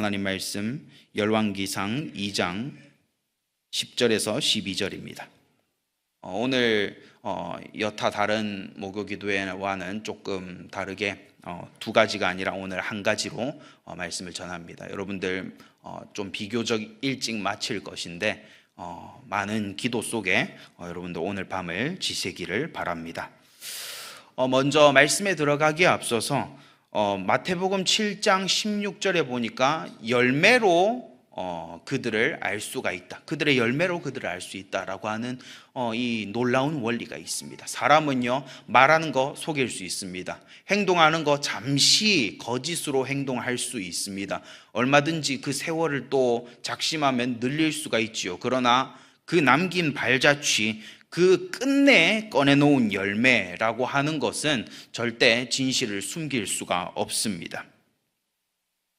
하나님 말씀 열왕기상 2장 10절에서 12절입니다. 오늘 여타 다른 목요기도회와는 조금 다르게 두 가지가 아니라 오늘 한 가지로 말씀을 전합니다. 여러분들 좀 비교적 일찍 마칠 것인데 많은 기도 속에 여러분들 오늘 밤을 지새기를 바랍니다. 먼저 말씀에 들어가기에 앞서서 마태복음 7장 16절에 보니까 열매로 그들을 알 수가 있다. 그들의 열매로 그들을 알 수 있다라고 하는 이 놀라운 원리가 있습니다. 사람은요, 말하는 거 속일 수 있습니다. 행동하는 거 잠시 거짓으로 행동할 수 있습니다. 얼마든지 그 세월을 또 작심하면 늘릴 수가 있지요. 그러나 그 남긴 발자취, 그 끝내 꺼내놓은 열매라고 하는 것은 절대 진실을 숨길 수가 없습니다.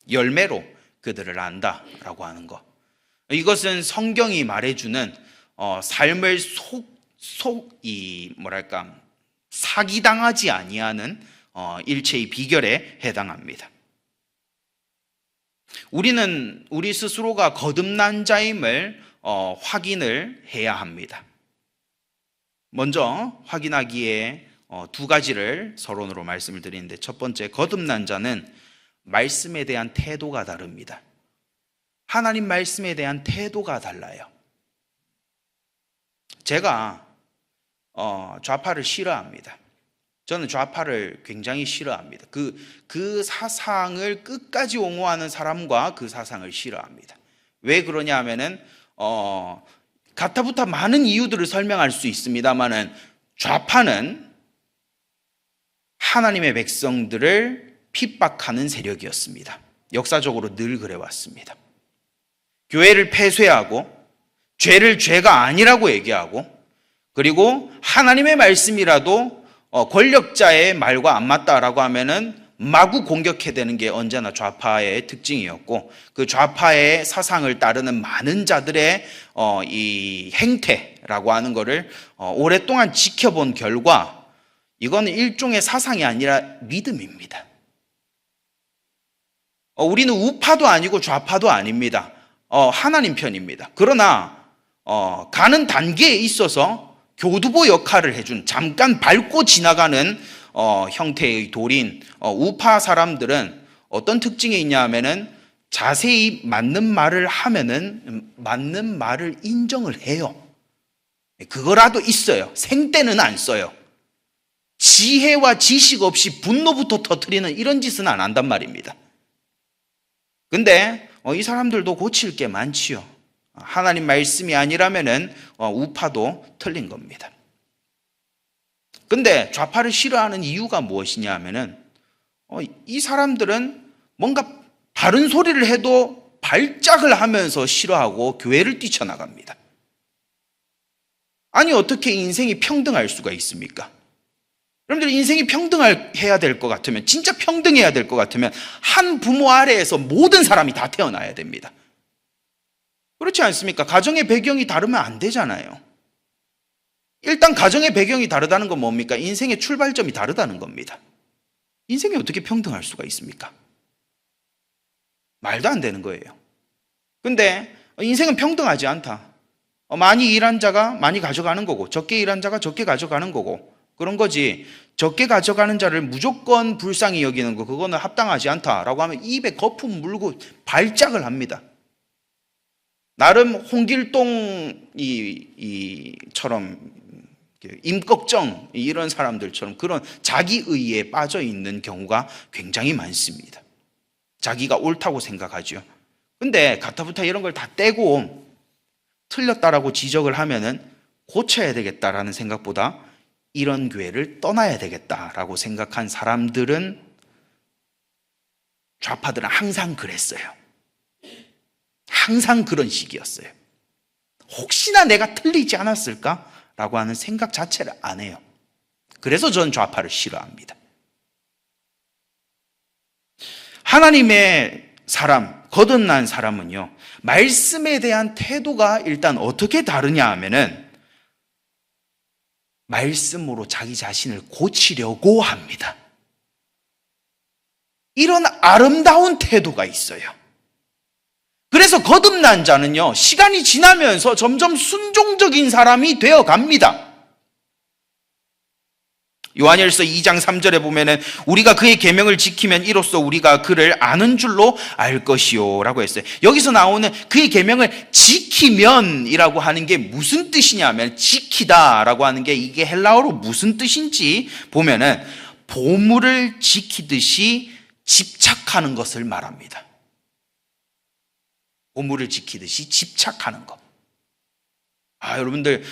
열매로 그들을 안다라고 하는 것, 이것은 성경이 말해주는 삶을 사기당하지 아니하는 일체의 비결에 해당합니다. 우리는 우리 스스로가 거듭난 자임을 확인을 해야 합니다. 먼저 확인하기에 두 가지를 서론으로 말씀을 드리는데, 첫 번째, 거듭난 자는 말씀에 대한 태도가 다릅니다. 하나님 말씀에 대한 태도가 달라요. 제가 좌파를 싫어합니다. 저는 좌파를 굉장히 싫어합니다. 그 사상을 끝까지 옹호하는 사람과 그 사상을 싫어합니다. 왜 그러냐 하면은 가타부타 많은 이유들을 설명할 수 있습니다만은, 좌파는 하나님의 백성들을 핍박하는 세력이었습니다. 역사적으로 늘 그래왔습니다. 교회를 폐쇄하고 죄를 죄가 아니라고 얘기하고, 그리고 하나님의 말씀이라도 권력자의 말과 안 맞다라고 하면은 마구 공격해대는 게 언제나 좌파의 특징이었고, 그 좌파의 사상을 따르는 많은 자들의 이 행태라고 하는 것을 오랫동안 지켜본 결과, 이거는 일종의 사상이 아니라 믿음입니다. 우리는 우파도 아니고 좌파도 아닙니다. 하나님 편입니다. 그러나 가는 단계에 있어서 교두보 역할을 해준, 잠깐 밟고 지나가는 형태의 돌인 우파 사람들은 어떤 특징이 있냐 하면은, 자세히 맞는 말을 하면은 맞는 말을 인정을 해요. 그거라도 있어요. 생떼는 안 써요. 지혜와 지식 없이 분노부터 터뜨리는 이런 짓은 안 한단 말입니다. 근데 이 사람들도 고칠 게 많지요. 하나님 말씀이 아니라면은 우파도 틀린 겁니다. 근데 좌파를 싫어하는 이유가 무엇이냐 하면은, 이 사람들은 뭔가 바른 소리를 해도 발작을 하면서 싫어하고 교회를 뛰쳐나갑니다. 아니, 어떻게 인생이 평등할 수가 있습니까? 여러분들, 인생이 평등해야 될 것 같으면, 진짜 평등해야 될 것 같으면 한 부모 아래에서 모든 사람이 다 태어나야 됩니다. 그렇지 않습니까? 가정의 배경이 다르면 안 되잖아요. 일단 가정의 배경이 다르다는 건 뭡니까? 인생의 출발점이 다르다는 겁니다. 인생이 어떻게 평등할 수가 있습니까? 말도 안 되는 거예요. 근데 인생은 평등하지 않다. 많이 일한 자가 많이 가져가는 거고, 적게 일한 자가 적게 가져가는 거고, 그런 거지. 적게 가져가는 자를 무조건 불쌍히 여기는 거, 그거는 합당하지 않다라고 하면 입에 거품 물고 발작을 합니다. 나름 홍길동처럼 임꺽정 이런 사람들처럼 그런 자기의에 빠져 있는 경우가 굉장히 많습니다. 자기가 옳다고 생각하죠. 근데 가타부타 이런 걸 다 떼고 틀렸다라고 지적을 하면은 고쳐야 되겠다라는 생각보다 이런 교회를 떠나야 되겠다라고 생각한 사람들은, 좌파들은 항상 그랬어요. 항상 그런 식이었어요. 혹시나 내가 틀리지 않았을까라고 하는 생각 자체를 안 해요. 그래서 전 좌파를 싫어합니다. 하나님의 사람, 거듭난 사람은요, 말씀에 대한 태도가 일단 어떻게 다르냐 하면은, 말씀으로 자기 자신을 고치려고 합니다. 이런 아름다운 태도가 있어요. 그래서 거듭난 자는요, 시간이 지나면서 점점 순종적인 사람이 되어 갑니다. 요한일서 2장 3절에 보면은 우리가 그의 계명을 지키면 이로써 우리가 그를 아는 줄로 알 것이요 라고 했어요. 여기서 나오는 그의 계명을 지키면이라고 하는 게 무슨 뜻이냐면, 지키다라고 하는 게 이게 헬라어로 무슨 뜻인지 보면은 보물을 지키듯이 집착하는 것을 말합니다. 보물을 지키듯이 집착하는 것. 여러분들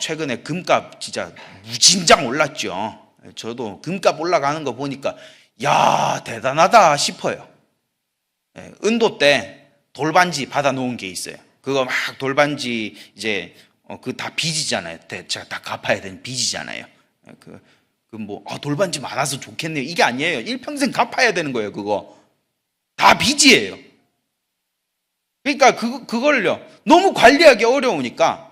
최근에 금값 진짜 무진장 올랐죠. 저도 금값 올라가는 거 보니까 야, 대단하다 싶어요. 은도 때 돌반지 받아 놓은 게 있어요. 그거 막 돌반지 이제 그 다 빚이잖아요. 제가 다 갚아야 되는 빚이잖아요. 돌반지 많아서 좋겠네요. 이게 아니에요. 일평생 갚아야 되는 거예요. 그거 다 빚이에요. 그러니까 그걸요 너무 관리하기 어려우니까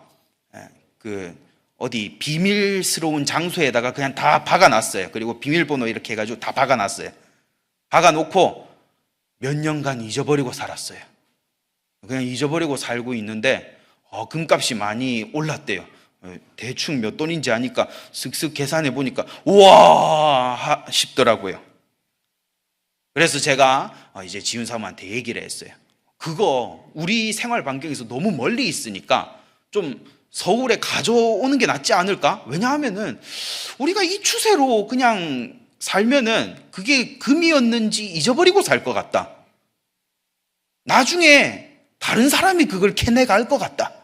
어디 비밀스러운 장소에다가 그냥 다 박아놨어요. 그리고 비밀번호 이렇게 해가지고 다 박아놨어요. 박아놓고 몇 년간 잊어버리고 살았어요. 그냥 잊어버리고 살고 있는데 금값이 많이 올랐대요. 대충 몇 돈인지 아니까 슥슥 계산해 보니까 우와 싶더라고요. 그래서 제가 이제 지훈 사모한테 얘기를 했어요. 그거 우리 생활 반경에서 너무 멀리 있으니까 좀 서울에 가져오는 게 낫지 않을까? 왜냐하면은 우리가 이 추세로 그냥 살면은 그게 금이었는지 잊어버리고 살 것 같다. 나중에 다른 사람이 그걸 캐내갈 것 같다.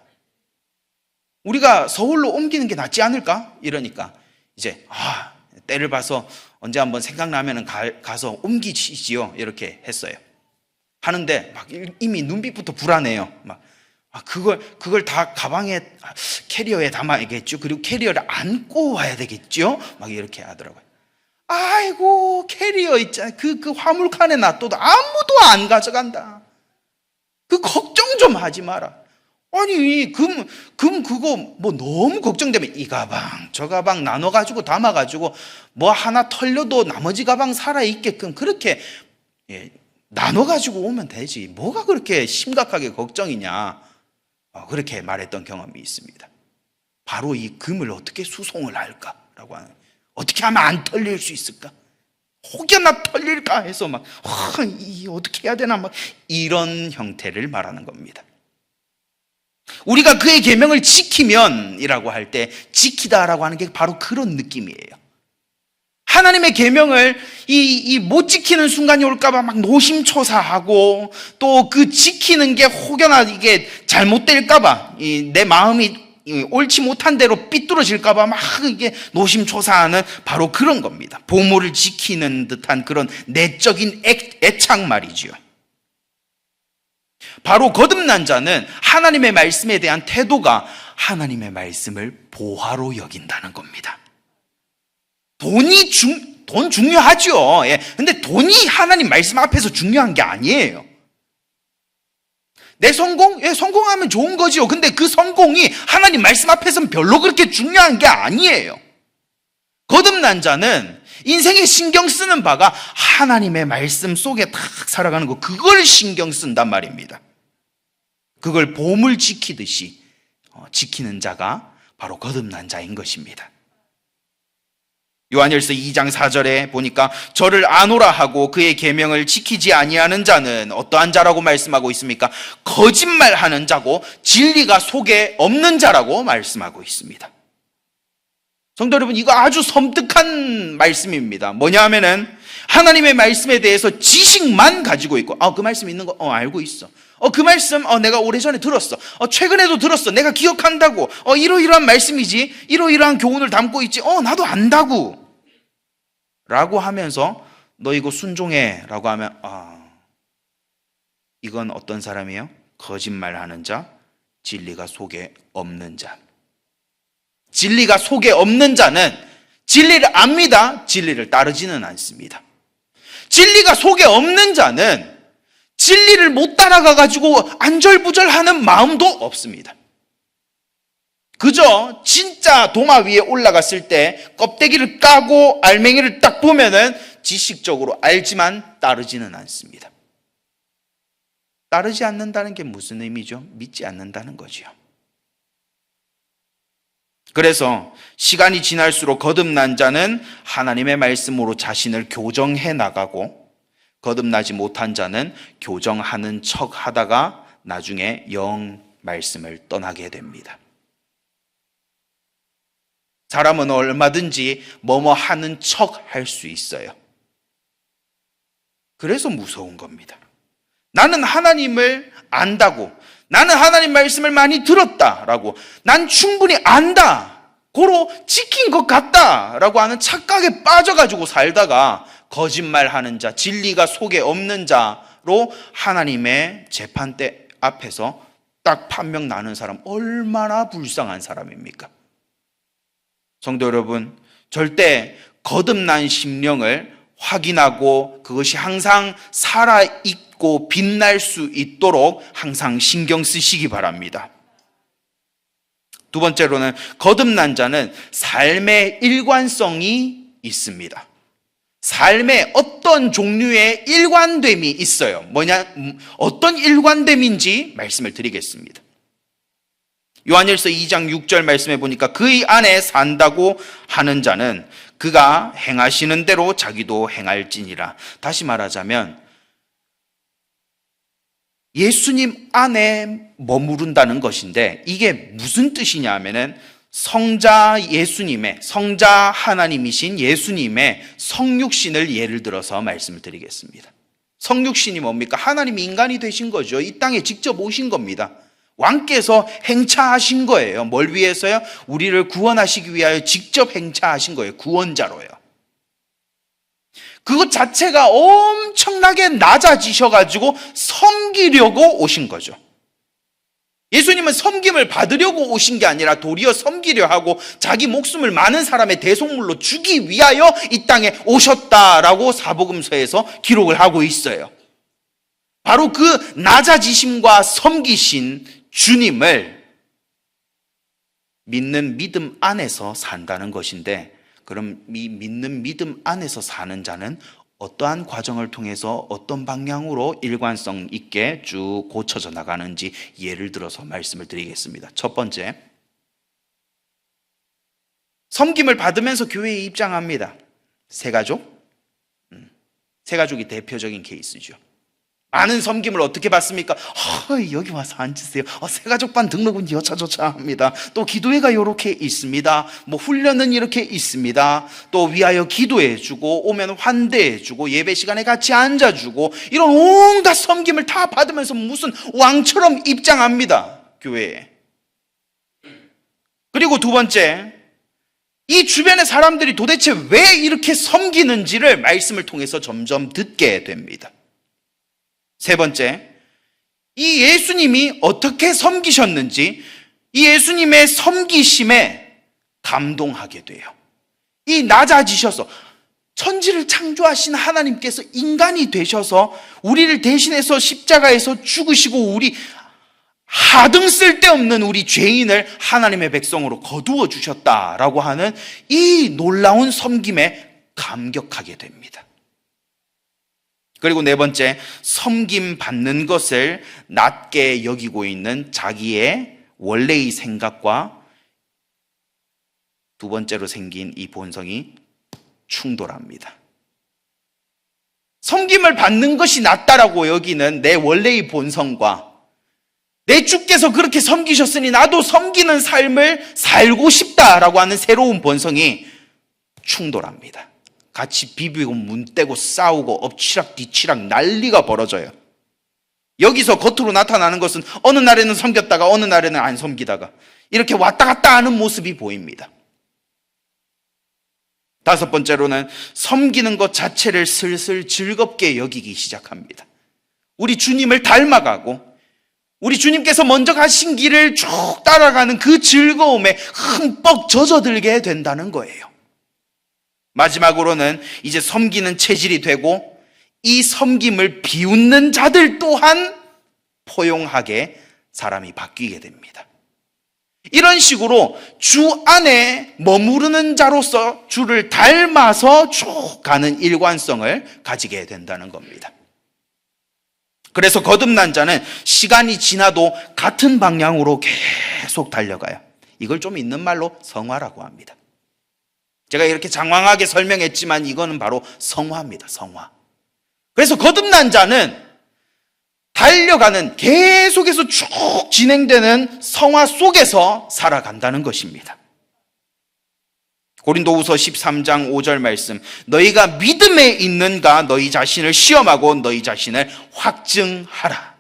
우리가 서울로 옮기는 게 낫지 않을까? 이러니까 이제 때를 봐서 언제 한번 생각나면은 가서 옮기시지요. 이렇게 했어요. 하는데 막 이미 눈빛부터 불안해요. 막 그걸 다 가방에 캐리어에 담아야겠죠. 그리고 캐리어를 안고 와야 되겠죠. 막 이렇게 하더라고요. 아이고 캐리어 있잖아. 그 화물칸에 놔둬도 아무도 안 가져간다. 그 걱정 좀 하지 마라. 아니 금 그거 뭐 너무 걱정되면 이 가방 저 가방 나눠가지고 담아가지고 뭐 하나 털려도 나머지 가방 살아있게끔 그렇게 나눠가지고 오면 되지. 뭐가 그렇게 심각하게 걱정이냐. 그렇게 말했던 경험이 있습니다. 바로 이 금을 어떻게 수송을 할까라고 하는, 어떻게 하면 안 털릴 수 있을까? 혹여나 털릴까 해서 막 어떻게 해야 되나 막 이런 형태를 말하는 겁니다. 우리가 그의 계명을 지키면이라고 할 때 지키다라고 하는 게 바로 그런 느낌이에요. 하나님의 계명을 못 지키는 순간이 올까봐 막 노심초사하고 또 그 지키는 게 혹여나 이게 잘못될까봐 내 마음이 옳지 못한 대로 삐뚤어질까봐 막 이게 노심초사하는 바로 그런 겁니다. 보물을 지키는 듯한 그런 내적인 애착 말이죠. 바로 거듭난 자는 하나님의 말씀에 대한 태도가 하나님의 말씀을 보화로 여긴다는 겁니다. 돈 중요하죠. 근데 돈이 하나님 말씀 앞에서 중요한 게 아니에요. 내 성공? 성공하면 좋은 거지요. 근데 그 성공이 하나님 말씀 앞에서는 별로 그렇게 중요한 게 아니에요. 거듭난 자는 인생에 신경 쓰는 바가 하나님의 말씀 속에 딱 살아가는 거, 그걸 신경 쓴단 말입니다. 그걸 보물 지키듯이 지키는 자가 바로 거듭난 자인 것입니다. 요한일서 2장 4절에 보니까 저를 아노라 하고 그의 계명을 지키지 아니하는 자는 어떠한 자라고 말씀하고 있습니까? 거짓말하는 자고 진리가 속에 없는 자라고 말씀하고 있습니다. 성도 여러분, 이거 아주 섬뜩한 말씀입니다. 뭐냐 하면은 하나님의 말씀에 대해서 지식만 가지고 있고, 그 말씀 있는 거 알고 있어. 그 말씀 내가 오래전에 들었어. 최근에도 들었어. 내가 기억한다고. 이러이러한 말씀이지. 이러이러한 교훈을 담고 있지. 나도 안다고. 라고 하면서 너 이거 순종해 라고 하면 이건 어떤 사람이에요? 거짓말하는 자, 진리가 속에 없는 자. 진리가 속에 없는 자는 진리를 압니다. 진리를 따르지는 않습니다. 진리가 속에 없는 자는 진리를 못 따라가가지고 안절부절하는 마음도 없습니다. 그저 진짜 도마 위에 올라갔을 때 껍데기를 까고 알맹이를 딱 보면은 지식적으로 알지만 따르지는 않습니다. 따르지 않는다는 게 무슨 의미죠? 믿지 않는다는 거지요. 그래서 시간이 지날수록 거듭난 자는 하나님의 말씀으로 자신을 교정해 나가고, 거듭나지 못한 자는 교정하는 척 하다가 나중에 영 말씀을 떠나게 됩니다. 사람은 얼마든지 뭐뭐 하는 척 할 수 있어요. 그래서 무서운 겁니다. 나는 하나님을 안다고, 나는 하나님 말씀을 많이 들었다라고, 난 충분히 안다, 고로 지킨 것 같다라고 하는 착각에 빠져가지고 살다가 거짓말하는 자, 진리가 속에 없는 자로 하나님의 재판대 앞에서 딱 판명 나는 사람, 얼마나 불쌍한 사람입니까? 성도 여러분, 절대 거듭난 심령을 확인하고 그것이 항상 살아있고 빛날 수 있도록 항상 신경 쓰시기 바랍니다. 두 번째로는 거듭난 자는 삶의 일관성이 있습니다. 삶의 어떤 종류의 일관됨이 있어요. 어떤 일관됨인지 말씀을 드리겠습니다. 요한일서 2장 6절 말씀해 보니까 그의 안에 산다고 하는 자는 그가 행하시는 대로 자기도 행할지니라. 다시 말하자면 예수님 안에 머무른다는 것인데, 이게 무슨 뜻이냐 하면은 성자 예수님의, 성자 하나님이신 예수님의 성육신을 예를 들어서 말씀을 드리겠습니다. 성육신이 뭡니까? 하나님이 인간이 되신 거죠. 이 땅에 직접 오신 겁니다. 왕께서 행차하신 거예요. 뭘 위해서요? 우리를 구원하시기 위하여 직접 행차하신 거예요. 구원자로요. 그것 자체가 엄청나게 낮아지셔가지고 섬기려고 오신 거죠. 예수님은 섬김을 받으려고 오신 게 아니라 도리어 섬기려 하고 자기 목숨을 많은 사람의 대속물로 주기 위하여 이 땅에 오셨다라고 사복음서에서 기록을 하고 있어요. 바로 그 낮아지심과 섬기신 주님을 믿는 믿음 안에서 산다는 것인데, 그럼 이 믿는 믿음 안에서 사는 자는 어떠한 과정을 통해서 어떤 방향으로 일관성 있게 쭉 고쳐져 나가는지 예를 들어서 말씀을 드리겠습니다. 첫 번째, 섬김을 받으면서 교회에 입장합니다. 새가족? 새가족이 대표적인 케이스죠. 많은 섬김을 어떻게 받습니까? 여기 와서 앉으세요. 새가족반 등록은 여차저차 합니다. 또 기도회가 이렇게 있습니다. 훈련은 이렇게 있습니다. 또 위하여 기도해주고 오면 환대해주고 예배 시간에 같이 앉아주고, 이런 온갖 섬김을 다 받으면서 무슨 왕처럼 입장합니다, 교회에. 그리고 두 번째, 이 주변의 사람들이 도대체 왜 이렇게 섬기는지를 말씀을 통해서 점점 듣게 됩니다. 세 번째, 이 예수님이 어떻게 섬기셨는지, 이 예수님의 섬기심에 감동하게 돼요. 이 낮아지셔서, 천지를 창조하신 하나님께서 인간이 되셔서 우리를 대신해서 십자가에서 죽으시고 우리 하등 쓸데없는 우리 죄인을 하나님의 백성으로 거두어 주셨다라고 하는 이 놀라운 섬김에 감격하게 됩니다. 그리고 네 번째, 섬김 받는 것을 낮게 여기고 있는 자기의 원래의 생각과 두 번째로 생긴 이 본성이 충돌합니다. 섬김을 받는 것이 낫다라고 여기는 내 원래의 본성과 내 주께서 그렇게 섬기셨으니 나도 섬기는 삶을 살고 싶다라고 하는 새로운 본성이 충돌합니다. 같이 비비고 문대고 싸우고 엎치락 뒤치락 난리가 벌어져요. 여기서 겉으로 나타나는 것은 어느 날에는 섬겼다가 어느 날에는 안 섬기다가 이렇게 왔다 갔다 하는 모습이 보입니다. 다섯 번째로는 섬기는 것 자체를 슬슬 즐겁게 여기기 시작합니다. 우리 주님을 닮아가고 우리 주님께서 먼저 가신 길을 쭉 따라가는 그 즐거움에 흠뻑 젖어들게 된다는 거예요. 마지막으로는 이제 섬기는 체질이 되고 이 섬김을 비웃는 자들 또한 포용하게 사람이 바뀌게 됩니다. 이런 식으로 주 안에 머무르는 자로서 주를 닮아서 쭉 가는 일관성을 가지게 된다는 겁니다. 그래서 거듭난 자는 시간이 지나도 같은 방향으로 계속 달려가요. 이걸 좀 있는 말로 성화라고 합니다. 제가 이렇게 장황하게 설명했지만 이거는 바로 성화입니다. 성화. 그래서 거듭난 자는 달려가는, 계속해서 쭉 진행되는 성화 속에서 살아간다는 것입니다. 고린도후서 13장 5절 말씀, 너희가 믿음에 있는가 너희 자신을 시험하고 너희 자신을 확증하라.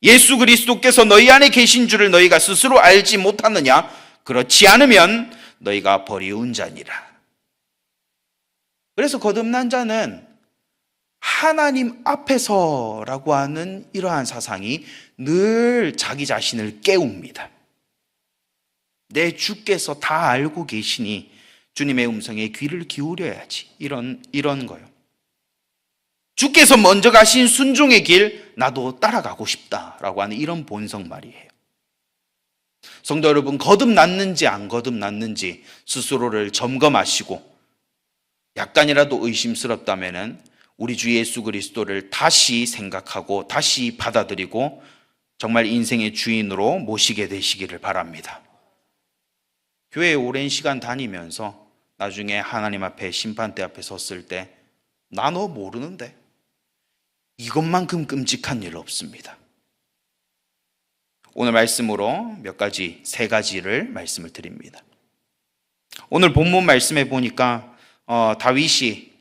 예수 그리스도께서 너희 안에 계신 줄을 너희가 스스로 알지 못하느냐? 그렇지 않으면 너희가 버리운 자니라. 그래서 거듭난 자는 하나님 앞에서라고 하는 이러한 사상이 늘 자기 자신을 깨웁니다. 내 주께서 다 알고 계시니 주님의 음성에 귀를 기울여야지. 이런 거요. 주께서 먼저 가신 순종의 길 나도 따라가고 싶다라고 하는 이런 본성 말이에요. 성도 여러분, 거듭났는지 안 거듭났는지 스스로를 점검하시고 약간이라도 의심스럽다면은 우리 주 예수 그리스도를 다시 생각하고 다시 받아들이고 정말 인생의 주인으로 모시게 되시기를 바랍니다. 교회에 오랜 시간 다니면서 나중에 하나님 앞에 심판대 앞에 섰을 때 나 너 모르는데, 이것만큼 끔찍한 일 없습니다. 오늘 말씀으로 세 가지를 말씀을 드립니다. 오늘 본문 말씀에 보니까 다윗의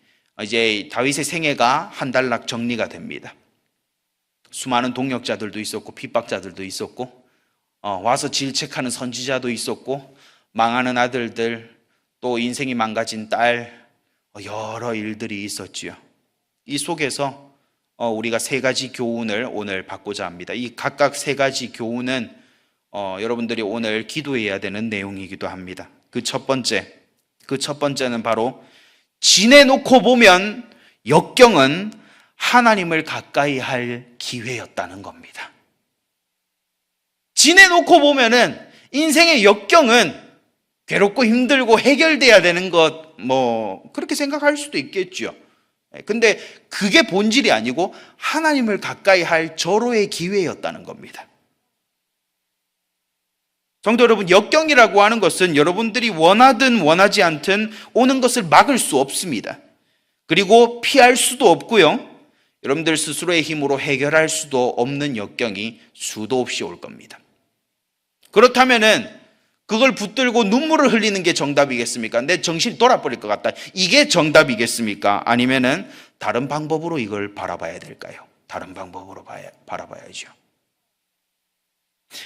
생애가 한 단락 정리가 됩니다. 수많은 동역자들도 있었고 핍박자들도 있었고 와서 질책하는 선지자도 있었고 망하는 아들들, 또 인생이 망가진 딸, 여러 일들이 있었지요. 이 속에서 우리가 세 가지 교훈을 오늘 받고자 합니다. 이 각각 세 가지 교훈은 여러분들이 오늘 기도해야 되는 내용이기도 합니다. 그 첫 번째는 바로 지내놓고 보면 역경은 하나님을 가까이 할 기회였다는 겁니다. 지내놓고 보면은 인생의 역경은 괴롭고 힘들고 해결돼야 되는 것, 그렇게 생각할 수도 있겠죠. 근데 그게 본질이 아니고 하나님을 가까이 할 절호의 기회였다는 겁니다. 성도 여러분, 역경이라고 하는 것은 여러분들이 원하든 원하지 않든 오는 것을 막을 수 없습니다. 그리고 피할 수도 없고요. 여러분들 스스로의 힘으로 해결할 수도 없는 역경이 수도 없이 올 겁니다. 그렇다면은 그걸 붙들고 눈물을 흘리는 게 정답이겠습니까? 내 정신이 돌아버릴 것 같다. 이게 정답이겠습니까? 아니면은 다른 방법으로 이걸 바라봐야 될까요? 다른 방법으로 바라봐야죠.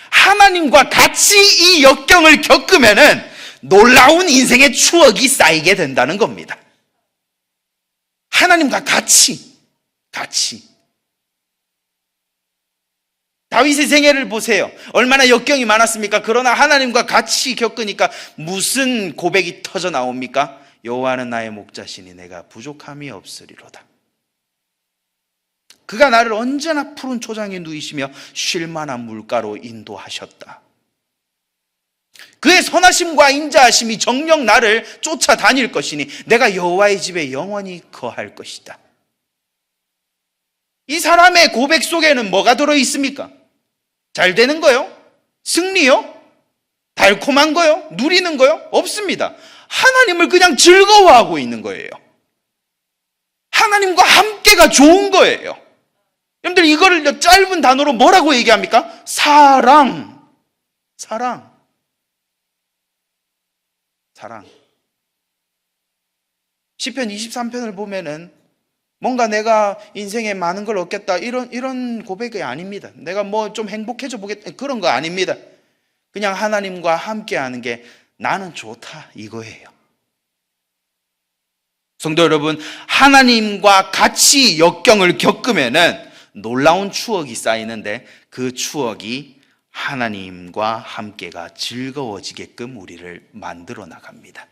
하나님과 같이 이 역경을 겪으면은 놀라운 인생의 추억이 쌓이게 된다는 겁니다. 하나님과 같이. 다윗의 생애를 보세요. 얼마나 역경이 많았습니까? 그러나 하나님과 같이 겪으니까 무슨 고백이 터져 나옵니까? 여호와는 나의 목자시니 내가 부족함이 없으리로다. 그가 나를 언제나 푸른 초장에 누이시며 쉴 만한 물가로 인도하셨다. 그의 선하심과 인자하심이 정녕 나를 쫓아다닐 것이니 내가 여호와의 집에 영원히 거할 것이다. 이 사람의 고백 속에는 뭐가 들어있습니까? 잘 되는 거요? 승리요? 달콤한 거요? 누리는 거요? 없습니다. 하나님을 그냥 즐거워하고 있는 거예요. 하나님과 함께가 좋은 거예요. 여러분들 이거를 짧은 단어로 뭐라고 얘기합니까? 사랑. 시편 23편을 보면은 뭔가 내가 인생에 많은 걸 얻겠다 이런 고백이 아닙니다. 내가 좀 행복해져 보겠다 그런 거 아닙니다. 그냥 하나님과 함께하는 게 나는 좋다 이거예요. 성도 여러분, 하나님과 같이 역경을 겪으면은 놀라운 추억이 쌓이는데 그 추억이 하나님과 함께가 즐거워지게끔 우리를 만들어 나갑니다.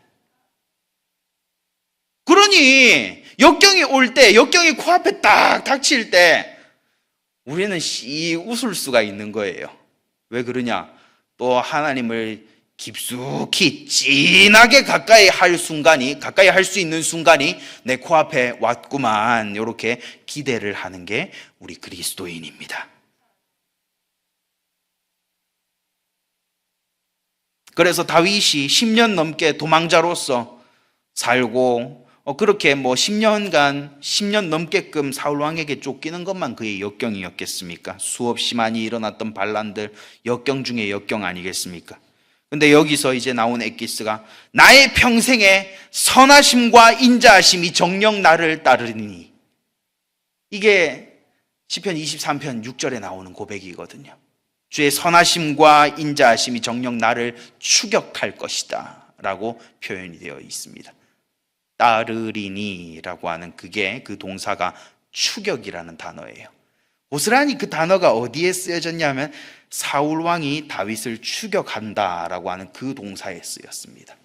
그러니 역경이 올 때, 역경이 코앞에 딱 닥칠 때 우리는 웃을 수가 있는 거예요. 왜 그러냐? 또 하나님을 깊숙이 진하게 가까이 할 수 있는 순간이 내 코앞에 왔구만. 이렇게 기대를 하는 게 우리 그리스도인입니다. 그래서 다윗이 10년 넘게 도망자로서 살고 그렇게 10년 넘게끔 사울 왕에게 쫓기는 것만 그의 역경이었겠습니까? 수없이 많이 일어났던 반란들, 역경 중에 역경 아니겠습니까? 근데 여기서 이제 나온 엑기스가 나의 평생에 선하심과 인자하심이 정녕 나를 따르니, 이게 시편 23편 6절에 나오는 고백이거든요. 주의 선하심과 인자하심이 정녕 나를 추격할 것이다 라고 표현이 되어 있습니다. 따르리니 라고 하는 그 동사가 추격이라는 단어예요. 고스란히 그 단어가 어디에 쓰여졌냐면 사울 왕이 다윗을 추격한다라고 하는 그 동사에 쓰였습니다.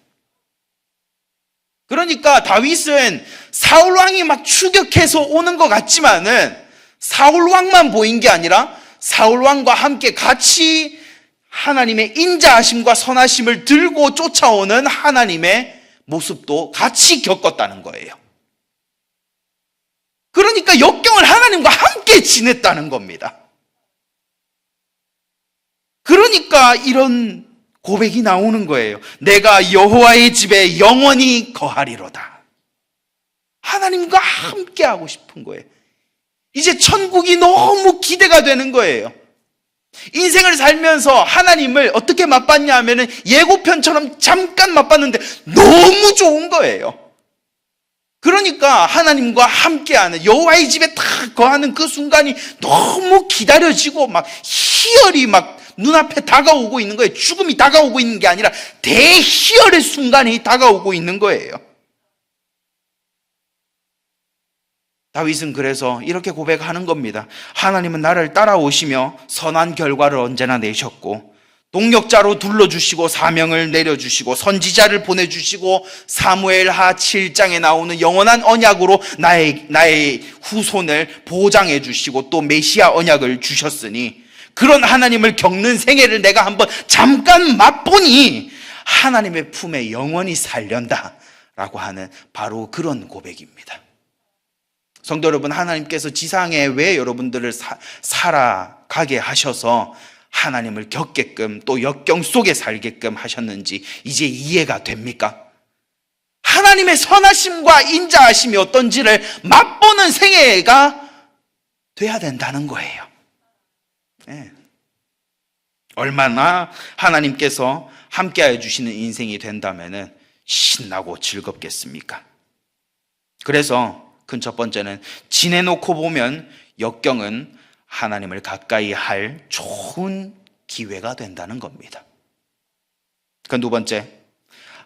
그러니까 다윗은 사울 왕이 막 추격해서 오는 것 같지만은 사울 왕만 보인 게 아니라 사울 왕과 함께 같이 하나님의 인자하심과 선하심을 들고 쫓아오는 하나님의 모습도 같이 겪었다는 거예요. 그러니까 역경을 하나님과 함께 지냈다는 겁니다. 그러니까 이런 고백이 나오는 거예요. 내가 여호와의 집에 영원히 거하리로다. 하나님과 함께 하고 싶은 거예요. 이제 천국이 너무 기대가 되는 거예요. 인생을 살면서 하나님을 어떻게 맛봤냐 하면은 예고편처럼 잠깐 맛봤는데 너무 좋은 거예요. 그러니까 하나님과 함께하는, 여호와의 집에 딱 거하는 그 순간이 너무 기다려지고 막 희열이 막 눈앞에 다가오고 있는 거예요. 죽음이 다가오고 있는 게 아니라 대희열의 순간이 다가오고 있는 거예요. 다윗은 그래서 이렇게 고백하는 겁니다. 하나님은 나를 따라오시며 선한 결과를 언제나 내셨고, 동력자로 둘러주시고 사명을 내려주시고 선지자를 보내주시고 사무엘하 7장에 나오는 영원한 언약으로 나의 후손을 보장해 주시고 또 메시아 언약을 주셨으니, 그런 하나님을 겪는 생애를 내가 한번 잠깐 맛보니 하나님의 품에 영원히 살련다라고 하는 바로 그런 고백입니다. 성도 여러분, 하나님께서 지상에 왜 여러분들을 살아가게 하셔서 하나님을 겪게끔 또 역경 속에 살게끔 하셨는지 이제 이해가 됩니까? 하나님의 선하심과 인자하심이 어떤지를 맛보는 생애가 돼야 된다는 거예요. 네. 얼마나 하나님께서 함께하여 주시는 인생이 된다면 신나고 즐겁겠습니까? 그래서 큰 첫 번째는 지내놓고 보면 역경은 하나님을 가까이 할 좋은 기회가 된다는 겁니다. 그 두 번째,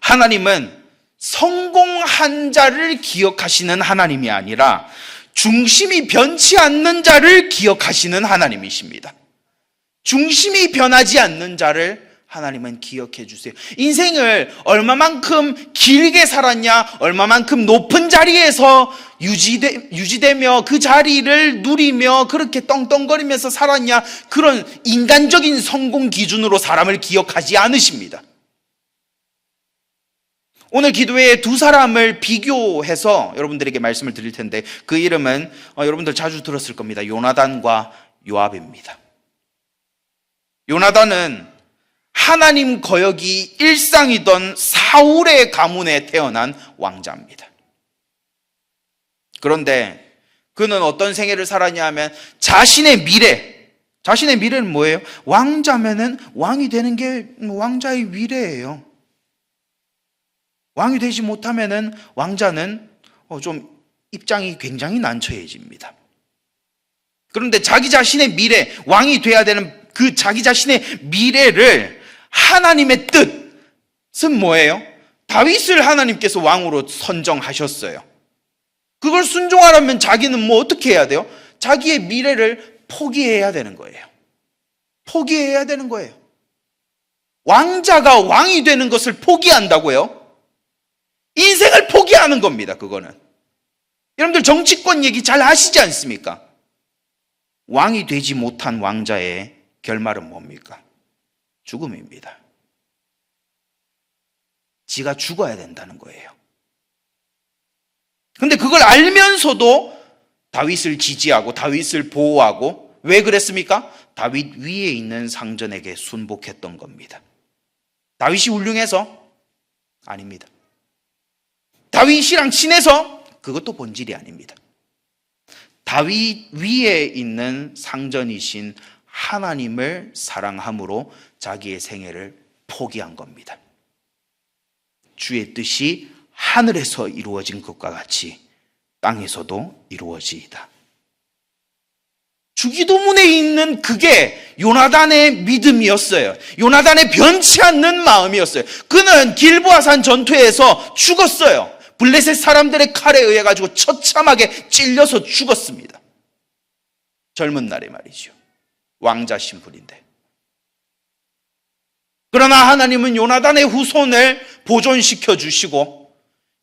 하나님은 성공한 자를 기억하시는 하나님이 아니라 중심이 변치 않는 자를 기억하시는 하나님이십니다. 중심이 변하지 않는 자를 하나님은 기억해 주세요. 인생을 얼마만큼 길게 살았냐, 얼마만큼 높은 자리에서 유지되며 그 자리를 누리며 그렇게 떵떵거리면서 살았냐, 그런 인간적인 성공 기준으로 사람을 기억하지 않으십니다. 오늘 기도회에 두 사람을 비교해서 여러분들에게 말씀을 드릴 텐데, 그 이름은 여러분들 자주 들었을 겁니다. 요나단과 요압입니다. 요나단은 하나님 거역이 일상이던 사울의 가문에 태어난 왕자입니다. 그런데 그는 어떤 생애를 살았냐 하면 자신의 미래는 뭐예요? 왕자면은 왕이 되는 게 왕자의 미래예요. 왕이 되지 못하면은 왕자는 좀 입장이 굉장히 난처해집니다. 그런데 자기 자신의 미래, 왕이 돼야 되는 그 자기 자신의 미래를 하나님의 뜻은 뭐예요? 다윗을 하나님께서 왕으로 선정하셨어요. 그걸 순종하려면 자기는 뭐 어떻게 해야 돼요? 자기의 미래를 포기해야 되는 거예요. 포기해야 되는 거예요. 왕자가 왕이 되는 것을 포기한다고요? 인생을 포기하는 겁니다, 그거는. 여러분들 정치권 얘기 잘 아시지 않습니까? 왕이 되지 못한 왕자의 결말은 뭡니까? 죽음입니다. 지가 죽어야 된다는 거예요. 근데 그걸 알면서도 다윗을 지지하고 다윗을 보호하고, 왜 그랬습니까? 다윗 위에 있는 상전에게 순복했던 겁니다. 다윗이 훌륭해서? 아닙니다. 다윗이랑 친해서? 그것도 본질이 아닙니다. 다윗 위에 있는 상전이신 하나님을 사랑함으로 자기의 생애를 포기한 겁니다. 주의 뜻이 하늘에서 이루어진 것과 같이 땅에서도 이루어지이다. 주기도문에 있는 그게 요나단의 믿음이었어요. 요나단의 변치 않는 마음이었어요. 그는 길보아산 전투에서 죽었어요. 블레셋 사람들의 칼에 의해 가지고 처참하게 찔려서 죽었습니다. 젊은 날에 말이죠. 왕자 신분인데. 그러나 하나님은 요나단의 후손을 보존시켜 주시고,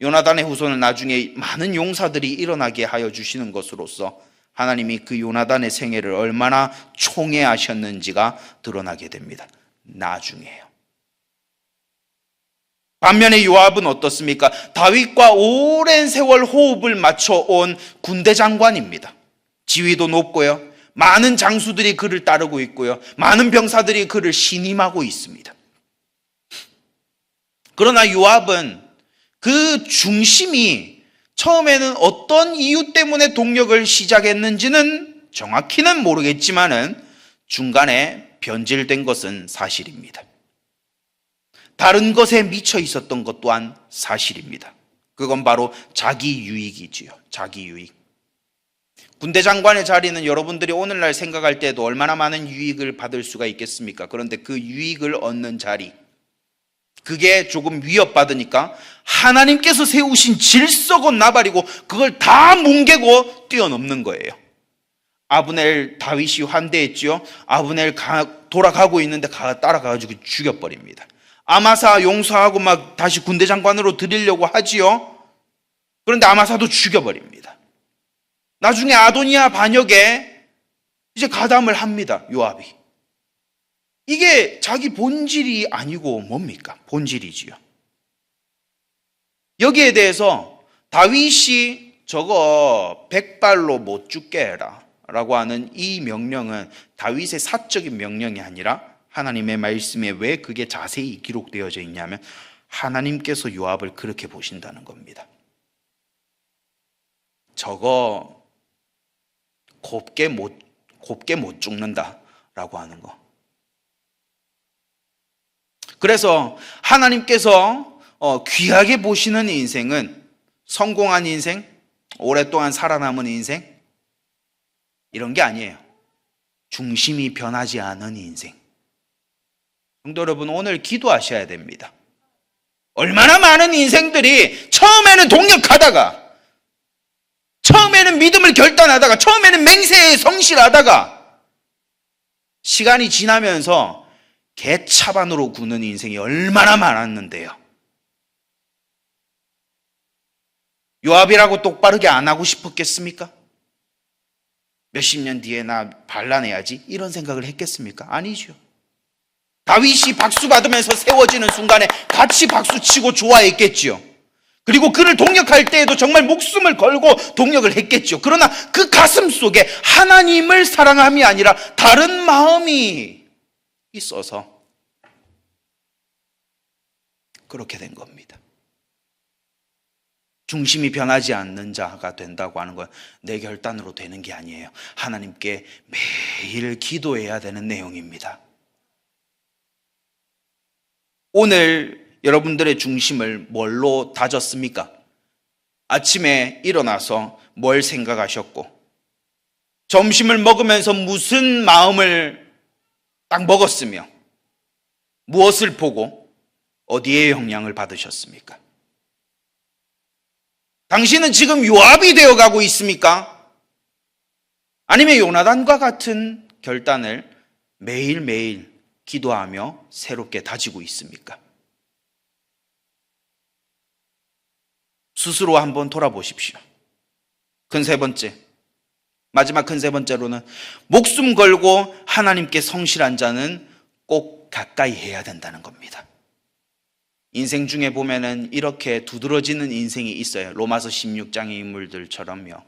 요나단의 후손을 나중에 많은 용사들이 일어나게 하여 주시는 것으로서 하나님이 그 요나단의 생애를 얼마나 총애하셨는지가 드러나게 됩니다. 나중에요. 반면에 요압은 어떻습니까? 다윗과 오랜 세월 호흡을 맞춰온 군대 장관입니다. 지위도 높고요. 많은 장수들이 그를 따르고 있고요. 많은 병사들이 그를 신임하고 있습니다. 그러나 요압은 그 중심이 처음에는 어떤 이유 때문에 동력을 시작했는지는 정확히는 모르겠지만은 중간에 변질된 것은 사실입니다. 다른 것에 미쳐 있었던 것 또한 사실입니다. 그건 바로 자기 유익이지요. 자기 유익. 군대 장관의 자리는 여러분들이 오늘날 생각할 때도 얼마나 많은 유익을 받을 수가 있겠습니까? 그런데 그 유익을 얻는 자리, 그게 조금 위협받으니까 하나님께서 세우신 질서고 나발이고 그걸 다 뭉개고 뛰어넘는 거예요. 아브넬, 다윗이 환대했지요. 아브넬 돌아가고 있는데 따라가가지고 죽여버립니다. 아마사 용서하고 막 다시 군대 장관으로 드리려고 하지요. 그런데 아마사도 죽여버립니다. 나중에 아도니아 반역에 이제 가담을 합니다. 요압이. 이게 자기 본질이 아니고 뭡니까? 본질이지요. 여기에 대해서 다윗이 저거 100발로 못 죽게 해라 라고 하는 이 명령은 다윗의 사적인 명령이 아니라 하나님의 말씀에 왜 그게 자세히 기록되어져 있냐면 하나님께서 요압을 그렇게 보신다는 겁니다. 저거 곱게 못 죽는다라고 하는 거. 그래서 하나님께서 귀하게 보시는 인생은 성공한 인생, 오랫동안 살아남은 인생, 이런 게 아니에요. 중심이 변하지 않은 인생. 성도 여러분, 오늘 기도하셔야 됩니다. 얼마나 많은 인생들이 처음에는 동력하다가, 처음에는 믿음을 결단하다가, 처음에는 맹세에 성실하다가 시간이 지나면서 개차반으로 구는 인생이 얼마나 많았는데요. 요압이라고 똑바르게 안 하고 싶었겠습니까? 몇십 년 뒤에 나 반란해야지 이런 생각을 했겠습니까? 아니죠. 다윗이 박수 받으면서 세워지는 순간에 같이 박수 치고 좋아했겠지요. 그리고 그를 동력할 때에도 정말 목숨을 걸고 동력을 했겠죠. 그러나 그 가슴 속에 하나님을 사랑함이 아니라 다른 마음이 있어서 그렇게 된 겁니다. 중심이 변하지 않는 자가 된다고 하는 건 내 결단으로 되는 게 아니에요. 하나님께 매일 기도해야 되는 내용입니다. 오늘 여러분들의 중심을 뭘로 다졌습니까? 아침에 일어나서 뭘 생각하셨고, 점심을 먹으면서 무슨 마음을 딱 먹었으며, 무엇을 보고 어디에 영향을 받으셨습니까? 당신은 지금 요압이 되어가고 있습니까? 아니면 요나단과 같은 결단을 매일매일 기도하며 새롭게 다지고 있습니까? 스스로 한번 돌아보십시오. 큰 세 번째, 마지막 큰 세 번째로는 목숨 걸고 하나님께 성실한 자는 꼭 가까이 해야 된다는 겁니다. 인생 중에 보면은 이렇게 두드러지는 인생이 있어요. 로마서 16장의 인물들처럼요.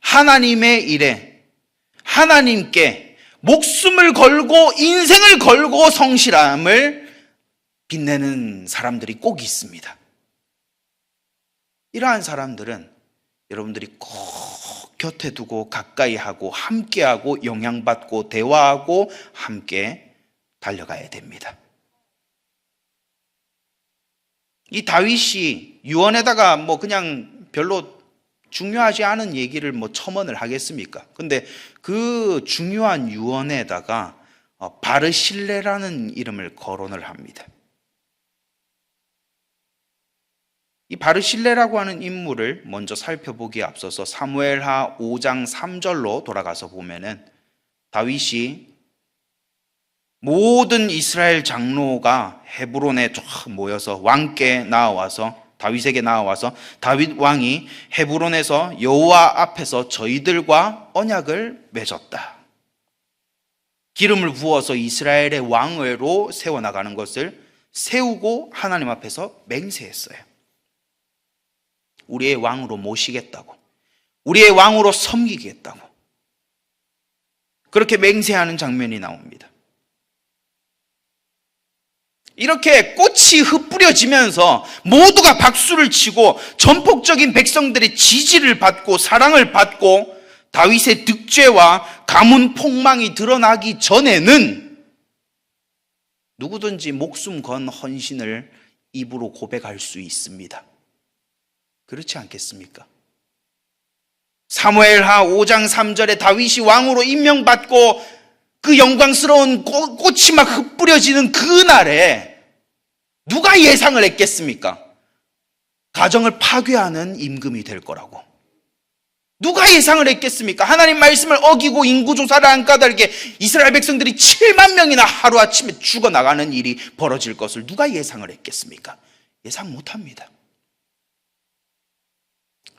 하나님의 일에 하나님께 목숨을 걸고 인생을 걸고 성실함을 빛내는 사람들이 꼭 있습니다. 이러한 사람들은 여러분들이 꼭 곁에 두고 가까이 하고 함께하고 영향받고 대화하고 함께 달려가야 됩니다. 이 다윗이 유언에다가 그냥 별로 중요하지 않은 얘기를 첨언을 하겠습니까? 근데 그 중요한 유언에다가 바르실레라는 이름을 거론을 합니다. 이 바르실레라고 하는 인물을 먼저 살펴보기에 앞서서 사무엘하 5장 3절로 돌아가서 보면은 다윗이 모든 이스라엘 장로가 헤브론에 쫙 모여서 왕께 나와서 다윗에게 나와서 다윗 왕이 헤브론에서 여호와 앞에서 저희들과 언약을 맺었다. 기름을 부어서 이스라엘의 왕으로 세워나가는 것을 세우고 하나님 앞에서 맹세했어요. 우리의 왕으로 모시겠다고, 우리의 왕으로 섬기겠다고 그렇게 맹세하는 장면이 나옵니다. 이렇게 꽃이 흩뿌려지면서 모두가 박수를 치고 전폭적인 백성들의 지지를 받고 사랑을 받고 다윗의 득죄와 가문 폭망이 드러나기 전에는 누구든지 목숨 건 헌신을 입으로 고백할 수 있습니다. 그렇지 않겠습니까? 사무엘하 5장 3절에 다윗이 왕으로 임명받고 그 영광스러운 꽃이 막 흩뿌려지는 그날에 누가 예상을 했겠습니까? 가정을 파괴하는 임금이 될 거라고. 누가 예상을 했겠습니까? 하나님 말씀을 어기고 인구조사를 안 까닭에 이스라엘 백성들이 7만 명이나 하루아침에 죽어나가는 일이 벌어질 것을 누가 예상을 했겠습니까? 예상 못합니다.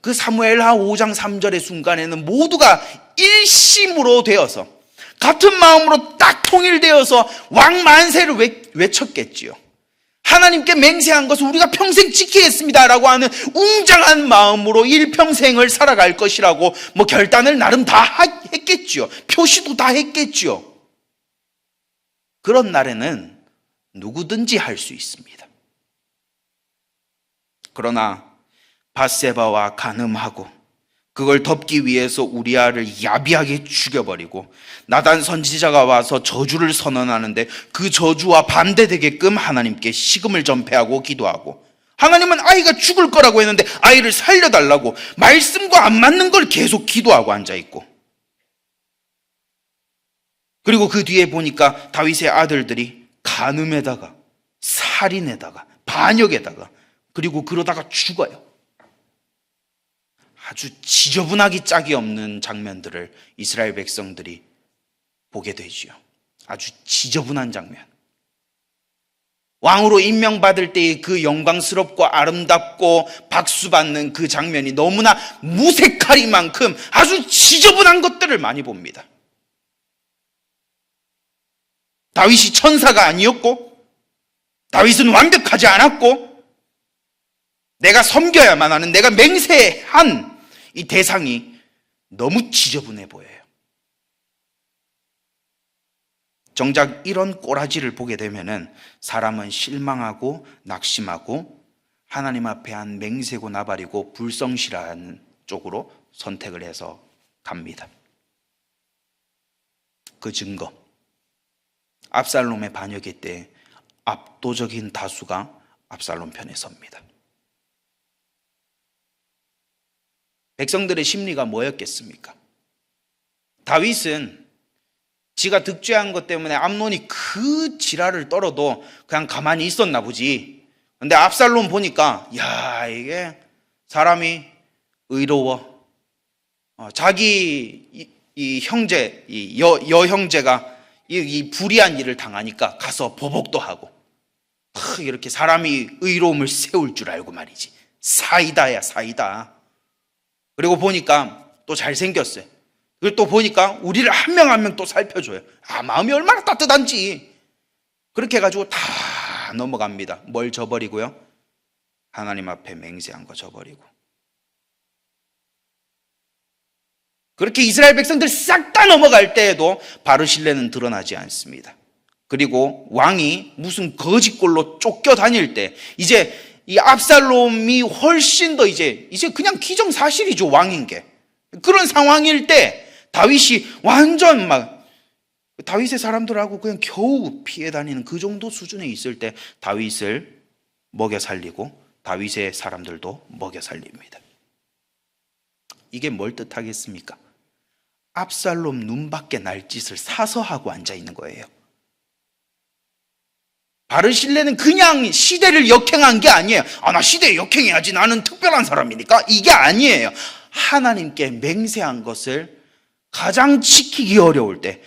그 사무엘하 5장 3절의 순간에는 모두가 일심으로 되어서 같은 마음으로 딱 통일되어서 왕 만세를 외쳤겠지요. 하나님께 맹세한 것을 우리가 평생 지키겠습니다 라고 하는 웅장한 마음으로 일평생을 살아갈 것이라고 결단을 나름 다 했겠지요. 표시도 다 했겠지요. 그런 날에는 누구든지 할 수 있습니다. 그러나 밧세바와 간음하고 그걸 덮기 위해서 우리아를 야비하게 죽여버리고 나단 선지자가 와서 저주를 선언하는데 그 저주와 반대되게끔 하나님께 식음을 전폐하고 기도하고, 하나님은 아이가 죽을 거라고 했는데 아이를 살려달라고 말씀과 안 맞는 걸 계속 기도하고 앉아있고, 그리고 그 뒤에 보니까 다윗의 아들들이 간음에다가 살인에다가 반역에다가 그리고 그러다가 죽어요. 아주 지저분하기 짝이 없는 장면들을 이스라엘 백성들이 보게 되지요. 아주 지저분한 장면. 왕으로 임명받을 때의 그 영광스럽고 아름답고 박수받는 그 장면이 너무나 무색하리만큼 아주 지저분한 것들을 많이 봅니다. 다윗이 천사가 아니었고 다윗은 완벽하지 않았고 내가 섬겨야만 하는, 내가 맹세한 이 대상이 너무 지저분해 보여요. 정작 이런 꼬라지를 보게 되면은 사람은 실망하고 낙심하고 하나님 앞에 한 맹세고 나발이고 불성실한 쪽으로 선택을 해서 갑니다. 그 증거, 압살롬의 반역일 때 압도적인 다수가 압살롬 편에 섭니다. 백성들의 심리가 뭐였겠습니까? 다윗은 지가 득죄한 것 때문에 암논이 그 지랄을 떨어도 그냥 가만히 있었나 보지. 근데 압살롬 보니까 야, 이게 사람이 의로워. 자기 이 형제, 여형제가 이 불의한 일을 당하니까 가서 보복도 하고 이렇게 사람이 의로움을 세울 줄 알고 말이지. 사이다야, 사이다. 그리고 보니까 또 잘생겼어요. 그리고 또 보니까 우리를 한 명 한 명 또 살펴줘요. 마음이 얼마나 따뜻한지. 그렇게 해가지고 다 다 넘어갑니다. 뭘 저버리고요? 하나님 앞에 맹세한 거 저버리고. 그렇게 이스라엘 백성들 싹 다 넘어갈 때에도 바르실레는 드러나지 않습니다. 그리고 왕이 무슨 거짓골로 쫓겨 다닐 때, 이제 이 압살롬이 훨씬 더 이제 그냥 기정사실이죠, 왕인 게. 그런 상황일 때 다윗이 완전 막 다윗의 사람들하고 그냥 겨우 피해 다니는 그 정도 수준에 있을 때 다윗을 먹여 살리고 다윗의 사람들도 먹여 살립니다. 이게 뭘 뜻하겠습니까? 압살롬 눈밖에 날 짓을 사서 하고 앉아 있는 거예요. 바르실레는 그냥 시대를 역행한 게 아니에요. 나 시대에 역행해야지, 나는 특별한 사람이니까. 이게 아니에요. 하나님께 맹세한 것을 가장 지키기 어려울 때,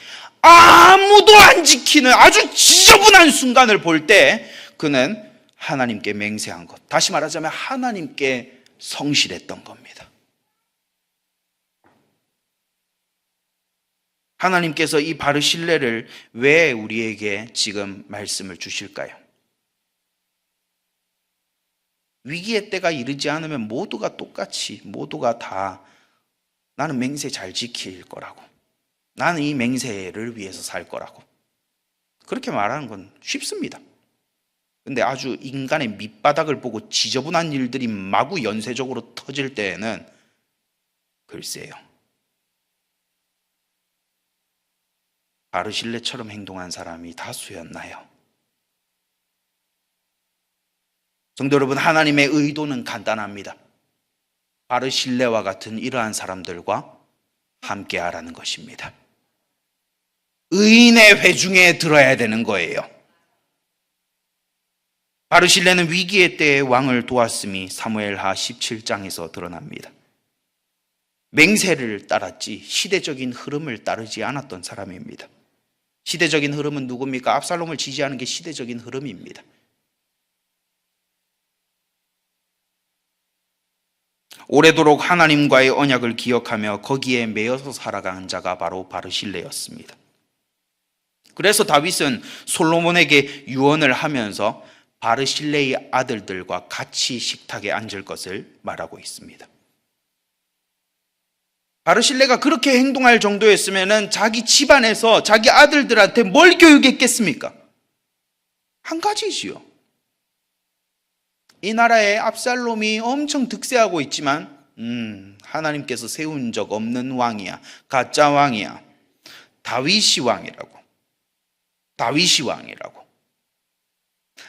아무도 안 지키는 아주 지저분한 순간을 볼 때 그는 하나님께 맹세한 것, 다시 말하자면 하나님께 성실했던 겁니다. 하나님께서 이 바르실레를 왜 우리에게 지금 말씀을 주실까요? 위기의 때가 이르지 않으면 모두가 똑같이, 모두가 다 나는 맹세 잘 지킬 거라고, 나는 이 맹세를 위해서 살 거라고, 그렇게 말하는 건 쉽습니다. 근데 아주 인간의 밑바닥을 보고 지저분한 일들이 마구 연쇄적으로 터질 때에는 글쎄요, 바르실레처럼 행동한 사람이 다수였나요? 성도 여러분, 하나님의 의도는 간단합니다. 바르실레와 같은 이러한 사람들과 함께하라는 것입니다. 의인의 회중에 들어야 되는 거예요. 바르실레는 위기의 때에 왕을 도왔음이 사무엘하 17장에서 드러납니다. 맹세를 따랐지 시대적인 흐름을 따르지 않았던 사람입니다. 시대적인 흐름은 누굽니까? 압살롬을 지지하는 게 시대적인 흐름입니다. 오래도록 하나님과의 언약을 기억하며 거기에 매여서 살아가는 자가 바로 바르실레였습니다. 그래서 다윗은 솔로몬에게 유언을 하면서 바르실레의 아들들과 같이 식탁에 앉을 것을 말하고 있습니다. 바르실레가 그렇게 행동할 정도였으면 자기 집안에서 자기 아들들한테 뭘 교육했겠습니까? 한 가지지요. 이 나라에 압살롬이 엄청 득세하고 있지만 하나님께서 세운 적 없는 왕이야, 가짜 왕이야, 다윗이 왕이라고.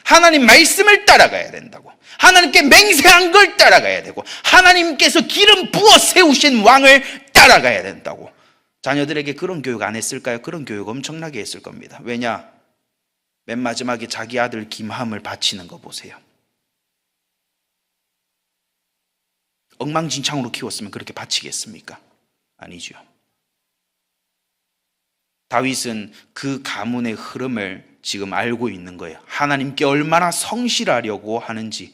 하나님 말씀을 따라가야 된다고, 하나님께 맹세한 걸 따라가야 되고, 하나님께서 기름 부어 세우신 왕을 따라가야 된다고. 자녀들에게 그런 교육 안 했을까요? 그런 교육 엄청나게 했을 겁니다. 왜냐? 맨 마지막에 자기 아들 김함을 바치는 거 보세요. 엉망진창으로 키웠으면 그렇게 바치겠습니까? 아니죠. 다윗은 그 가문의 흐름을 지금 알고 있는 거예요. 하나님께 얼마나 성실하려고 하는지,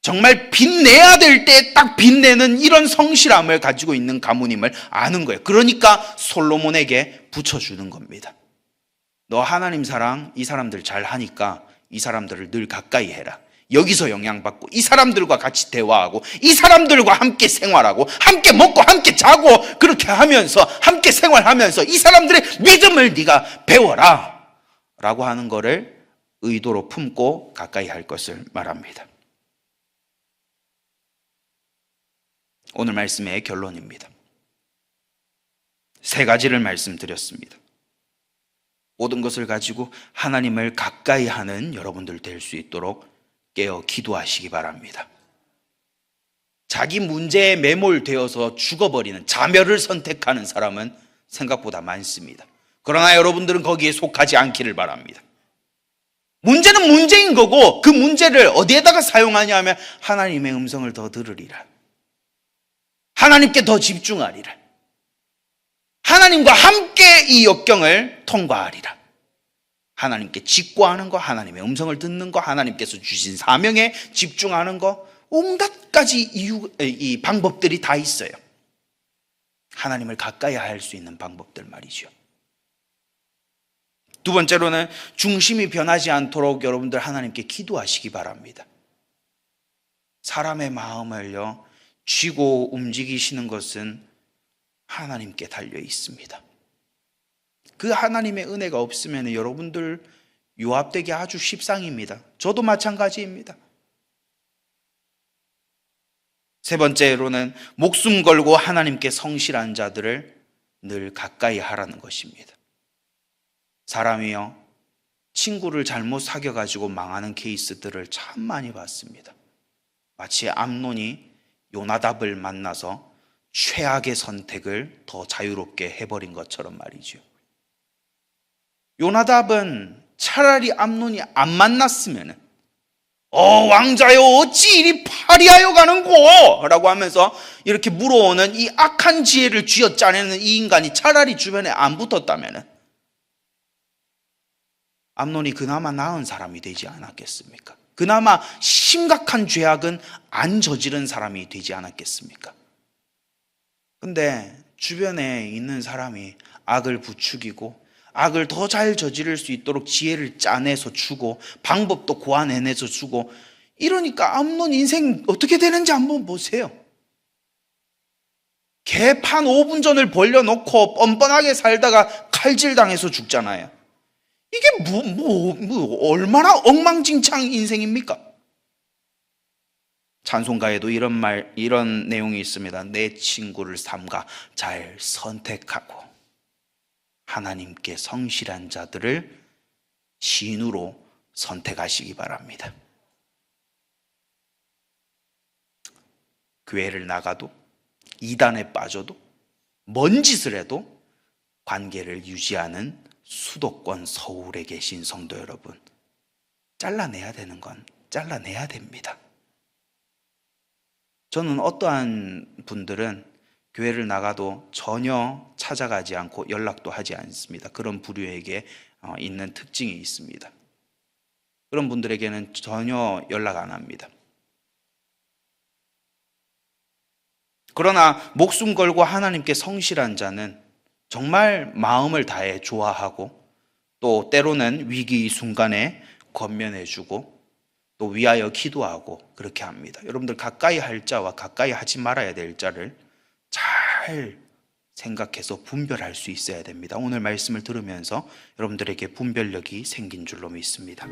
정말 빚내야 될 때 딱 빚내는 이런 성실함을 가지고 있는 가문임을 아는 거예요. 그러니까 솔로몬에게 붙여주는 겁니다. 너 하나님 사랑 이 사람들 잘 하니까 이 사람들을 늘 가까이 해라. 여기서 영향받고 이 사람들과 같이 대화하고 이 사람들과 함께 생활하고 함께 먹고 함께 자고 그렇게 하면서 함께 생활하면서 이 사람들의 믿음을 네가 배워라 라고 하는 거를 의도로 품고 가까이 할 것을 말합니다. 오늘 말씀의 결론입니다. 세 가지를 말씀드렸습니다. 모든 것을 가지고 하나님을 가까이 하는 여러분들 될 수 있도록 깨어 기도하시기 바랍니다. 자기 문제에 매몰되어서 죽어버리는 자멸을 선택하는 사람은 생각보다 많습니다. 그러나 여러분들은 거기에 속하지 않기를 바랍니다. 문제는 문제인 거고 그 문제를 어디에다가 사용하냐 하면 하나님의 음성을 더 들으리라, 하나님께 더 집중하리라, 하나님과 함께 이 역경을 통과하리라, 하나님께 직구하는 거, 하나님의 음성을 듣는 거, 하나님께서 주신 사명에 집중하는 거, 온갖 가지 이 방법들이 다 있어요. 하나님을 가까이 할 수 있는 방법들 말이죠. 두 번째로는 중심이 변하지 않도록 여러분들 하나님께 기도하시기 바랍니다. 사람의 마음을요, 쥐고 움직이시는 것은 하나님께 달려 있습니다. 그 하나님의 은혜가 없으면 여러분들 요합되기 아주 십상입니다. 저도 마찬가지입니다. 세 번째로는 목숨 걸고 하나님께 성실한 자들을 늘 가까이 하라는 것입니다. 사람이요, 친구를 잘못 사귀어가지고 망하는 케이스들을 참 많이 봤습니다. 마치 암논이 요나답을 만나서 최악의 선택을 더 자유롭게 해버린 것처럼 말이죠. 요나답은 차라리 암논이 안 만났으면 왕자여 어찌 이리 파리하여 가는고? 라고 하면서 이렇게 물어오는 이 악한 지혜를 쥐어짜내는 이 인간이 차라리 주변에 안 붙었다면 암논이 그나마 나은 사람이 되지 않았겠습니까? 그나마 심각한 죄악은 안 저지른 사람이 되지 않았겠습니까? 근데 주변에 있는 사람이 악을 부추기고 악을 더 잘 저지를 수 있도록 지혜를 짜내서 주고 방법도 고안해내서 주고 이러니까 암논 인생 어떻게 되는지 한번 보세요. 개판 5분 전을 벌려놓고 뻔뻔하게 살다가 칼질당해서 죽잖아요. 이게 얼마나 엉망진창 인생입니까? 찬송가에도 이런 내용이 있습니다. 내 친구를 삼가 잘 선택하고 하나님께 성실한 자들을 신우로 선택하시기 바랍니다. 교회를 나가도 이단에 빠져도 뭔 짓을 해도 관계를 유지하는 수도권 서울에 계신 성도 여러분, 잘라내야 되는 건 잘라내야 됩니다. 저는 어떠한 분들은 교회를 나가도 전혀 찾아가지 않고 연락도 하지 않습니다. 그런 부류에게 있는 특징이 있습니다. 그런 분들에게는 전혀 연락 안 합니다. 그러나 목숨 걸고 하나님께 성실한 자는 정말 마음을 다해 좋아하고 또 때로는 위기 순간에 권면해주고 또 위하여 기도하고 그렇게 합니다. 여러분들 가까이 할 자와 가까이 하지 말아야 될 자를 잘 생각해서 분별할 수 있어야 됩니다. 오늘 말씀을 들으면서 여러분들에게 분별력이 생긴 줄로 믿습니다.